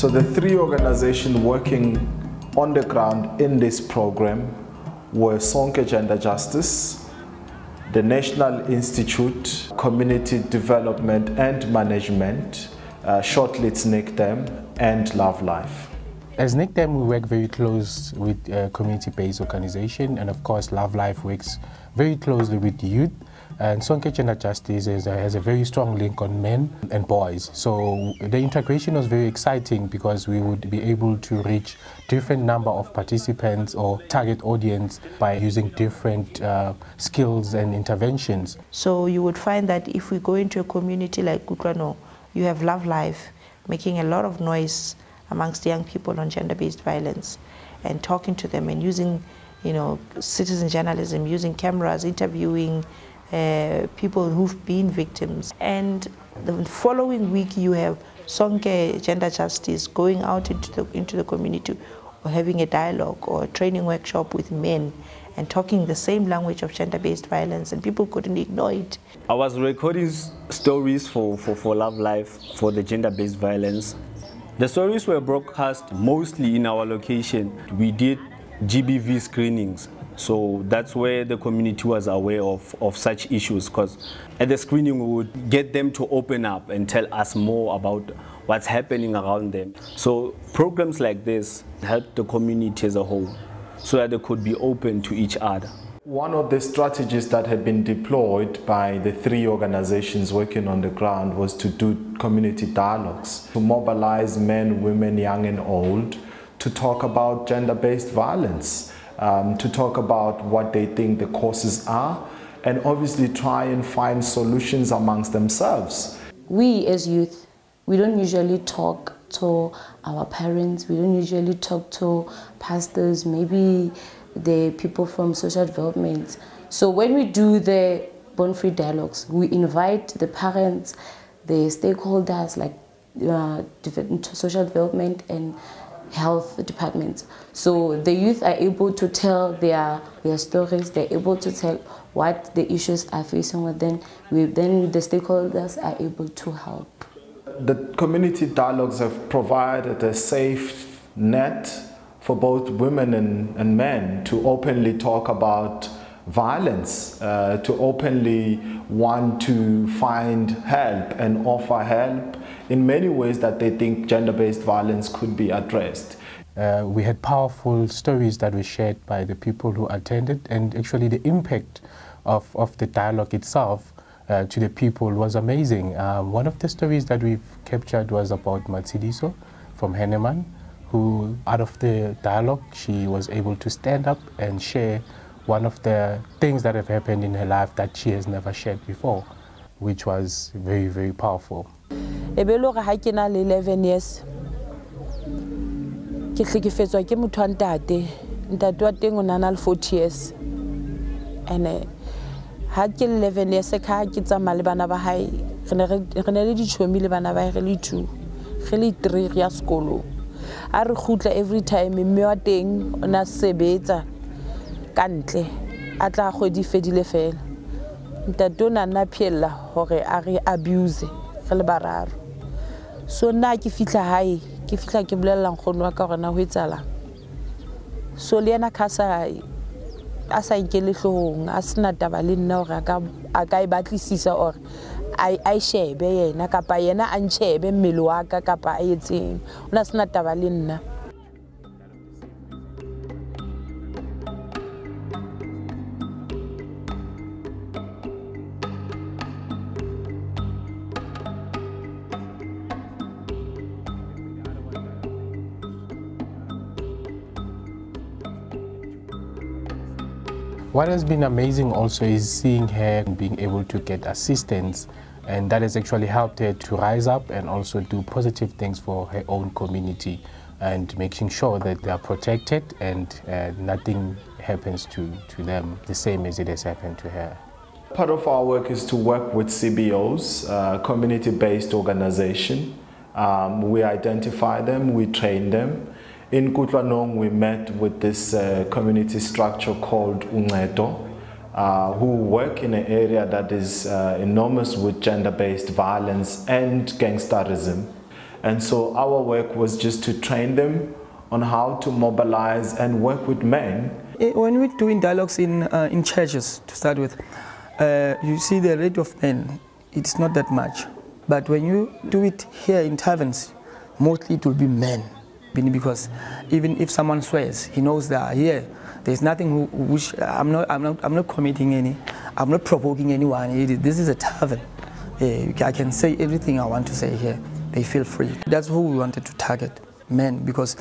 So the three organizations working on the ground in this program were Sonke Gender Justice, the National Institute, Community Development and Management, shortly it's NICDAM, and loveLife. As NICDAM, we work very close with community-based organization, and of course loveLife works very closely with the youth. And Sonke Gender Justice has a very strong link on men and boys. So the integration was very exciting because we would be able to reach different number of participants or target audience by using different skills and interventions. So you would find that if we go into a community like Kutlwano, you have loveLife making a lot of noise amongst young people on gender-based violence and talking to them and using, citizen journalism, using cameras, interviewing people who've been victims. And the following week you have Sonke Gender Justice going out into the community or having a dialogue or a training workshop with men and talking the same language of gender-based violence, and people couldn't ignore it. I was recording stories for loveLife for the gender-based violence. The stories were broadcast mostly in our location. We did GBV screenings. So that's where the community was aware of such issues, because at the screening we would get them to open up and tell us more about what's happening around them. So programs like this help the community as a whole so that they could be open to each other. One of the strategies that had been deployed by the three organizations working on the ground was to do community dialogues, to mobilize men, women, young and old, to talk about gender-based violence. To talk about what they think the causes are, and obviously try and find solutions amongst themselves. We as youth, we don't usually talk to our parents, we don't usually talk to pastors, maybe the people from social development. So when we do the Born-Free dialogues, we invite the parents, the stakeholders like social development and health departments. So the youth are able to tell their stories, they're able to tell what the issues are facing with them. Then the stakeholders are able to help. The community dialogues have provided a safe net for both women and men to openly talk about violence, to openly want to find help and offer help in many ways that they think gender-based violence could be addressed. We had powerful stories that were shared by the people who attended, and actually the impact of the dialogue itself to the people was amazing. One of the stories that we've captured was about Matshidiso from Henneman, who out of the dialogue she was able to stand up and share one of the things that have happened in her life that she has never shared before, which was very, very powerful. Ebelo ha ke na le 11 years. Ke hlekefetswa ke motho wa ntate. Ntate wa teng o na le 40 years. And ha ke 11 years ka ke tsamaya le bana ba hae. Re ne le dichomi le bana ba hae re le 2. Re le 3 ya sekolo. A re khutla every time mme wa teng o na sebetsa kantle. A tla kgwedi fedile fela. Ntate o na na phiella hore a re abuse re le bararo. So na ke fitla hae ke fitla ke bolella nkgono wa ka gore na ho etsala. So le yena khasa a sa nkele hlong a sena taba le nna hore a ka e batlisisa or ai shebe yena kapa yena a ntshebe mmele wa ka kapa a etseng ona sena taba le nna. What has been amazing also is seeing her being able to get assistance, and that has actually helped her to rise up and also do positive things for her own community and making sure that they are protected and nothing happens to them the same as it has happened to her. Part of our work is to work with CBOs, community-based organization. We identify them, we train them. In Kutlwanong, we met with this community structure called UNICEF, who work in an area that is enormous with gender-based violence and gangsterism. And so our work was just to train them on how to mobilize and work with men. When we're doing dialogues in churches, to start with, you see the rate of men, it's not that much. But when you do it here in taverns, mostly it will be men. Because even if someone swears, he knows that here, there's nothing which I'm not committing any, I'm not provoking anyone. This is a tavern. I can say everything I want to say here. They feel free. That's who we wanted to target, men, because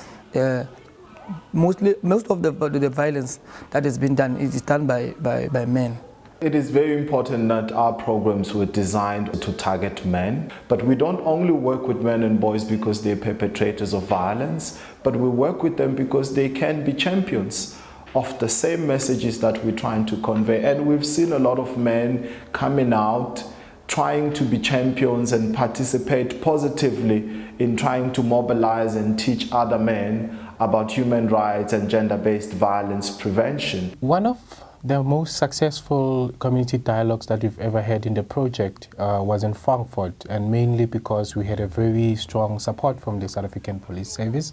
most of the violence that has been done is done by men. It is very important that our programs were designed to target men, but we don't only work with men and boys because they're perpetrators of violence, but we work with them because they can be champions of the same messages that we're trying to convey. And we've seen a lot of men coming out, trying to be champions and participate positively in trying to mobilize and teach other men about human rights and gender-based violence prevention. One of the most successful community dialogues that we've ever had in the project was in Frankfurt, and mainly because we had a very strong support from the South African Police Service,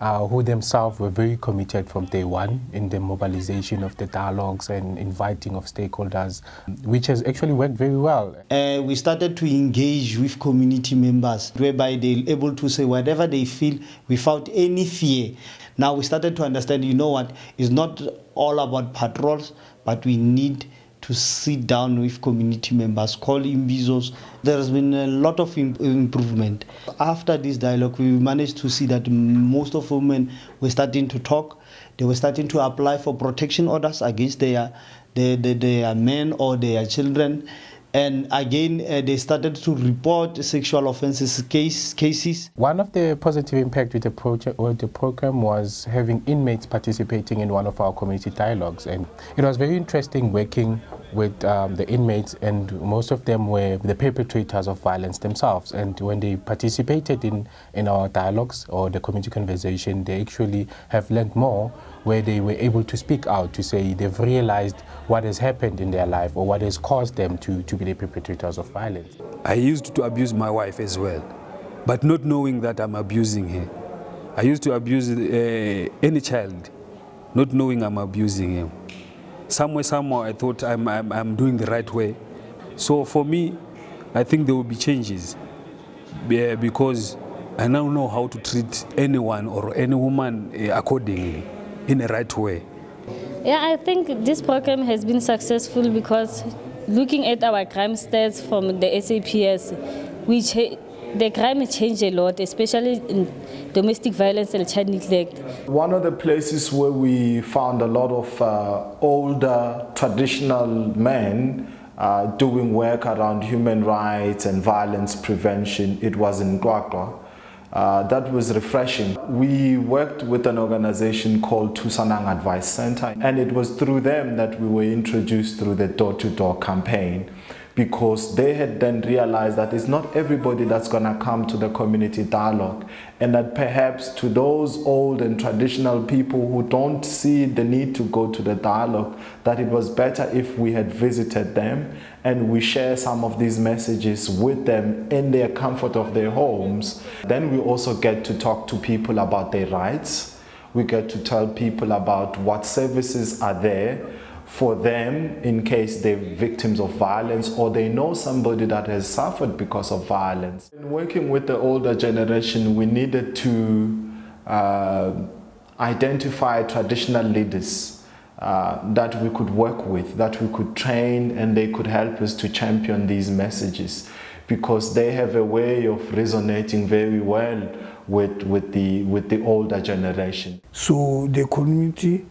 who themselves were very committed from day one in the mobilization of the dialogues and inviting of stakeholders, which has actually worked very well. We started to engage with community members, whereby they're able to say whatever they feel without any fear. Now we started to understand, you know what, it's not all about patrols, but we need to sit down with community members, call imbizos. There has been a lot of improvement. After this dialogue, we managed to see that most of women were starting to talk. They were starting to apply for protection orders against their men or their children. And again, they started to report sexual offenses cases. One of the positive impact with the project or the program was having inmates participating in one of our community dialogues, and it was very interesting working with the inmates, and most of them were the perpetrators of violence themselves. And when they participated in our dialogues or the community conversation, they actually have learned more, where they were able to speak out to say they've realized what has happened in their life or what has caused them to be the perpetrators of violence. I used to abuse my wife as well, but not knowing that I'm abusing her. I used to abuse any child, not knowing I'm abusing him. Somehow I thought I'm doing the right way. So for me, I think there will be changes, because I now know how to treat anyone or any woman accordingly, in a right way. Yeah, I think this program has been successful because looking at our crime stats from the SAPS, the crime has changed a lot, especially in domestic violence and child neglect. One of the places where we found a lot of older traditional men doing work around human rights and violence prevention, it was in Kwakwa. That was refreshing. We worked with an organization called Tusanang Advice Center, and it was through them that we were introduced through the door-to-door campaign, because they had then realized that it's not everybody that's going to come to the community dialogue, and that perhaps to those old and traditional people who don't see the need to go to the dialogue, that it was better if we had visited them and we share some of these messages with them in their comfort of their homes. Then we also get to talk to people about their rights. We get to tell people about what services are there for them in case they're victims of violence or they know somebody that has suffered because of violence. In working with the older generation, we needed to identify traditional leaders that we could work with, that we could train, and they could help us to champion these messages, because they have a way of resonating very well with the older generation. So the community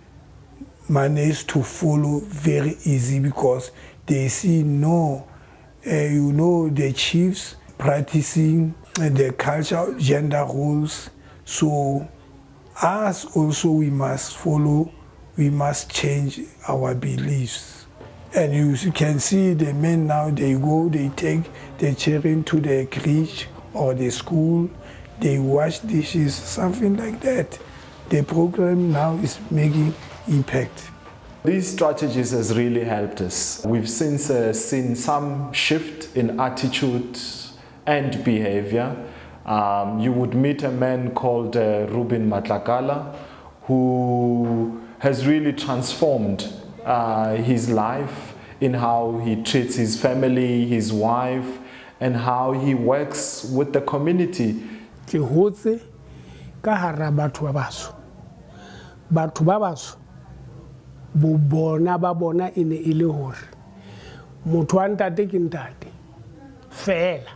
managed to follow very easy, because they see the chiefs practicing the culture, gender roles. So us also, we must follow, we must change our beliefs. And you can see the men now, they go, they take the children to the creche or the school, they wash dishes, something like that. The program now is making impact. These strategies has really helped us. We've since seen some shift in attitude and behavior. You would meet a man called Ruben Matlakala, who has really transformed his life in how he treats his family, his wife, and how he works with the community. Ke hotse ka hara batho ba baso. Batho ba baso bo bona ba bona ene ile hore motho wa ntate ke ntate fela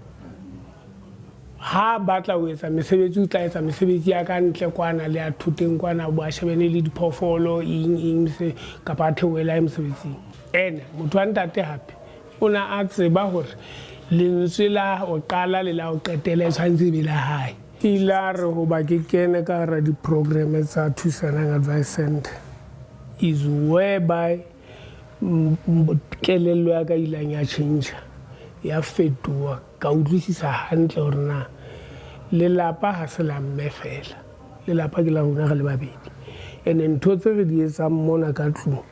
ha batla o etsa mesebetsi o tla etsa mesebetsi ya ka ntle kwana le a thuteng kwana bo a shebene le diphoofolo ing se ka ba theoela mesebetsi ene motho wa ntate hape ona a tseba hore lentswe la o qala le la o qetela tshwantse be la hae ila re ho ba ke kene ka ra di program tsa thusanang advice center is whereby kelello ya ka ilang ya change ya fetoa ka utlwisisa hantle hore na lelapa ha se la mme fela lelapa ke la rona re le babedi ene ntho tse re di etsa mona ka tlung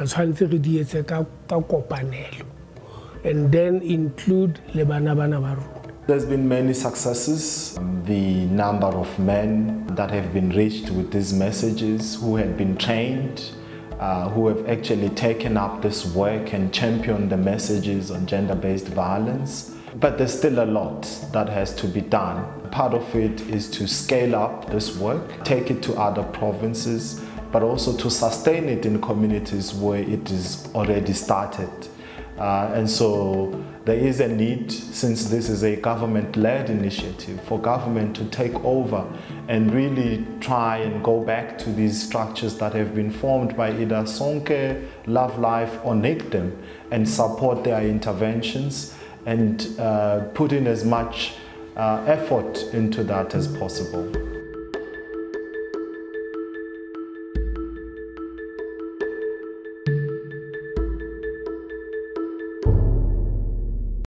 re tshwantse re di etse ka kopanelo and then include le bana ba rona. There's been many successes. The number of men that have been reached with these messages, who have been trained, who have actually taken up this work and championed the messages on gender-based violence. But there's still a lot that has to be done. Part of it is to scale up this work, take it to other provinces, but also to sustain it in communities where it is already started. And so there is a need, since this is a government-led initiative, for government to take over and really try and go back to these structures that have been formed by either Sonke, loveLife or NICDAM and support their interventions and put in as much effort into that as possible.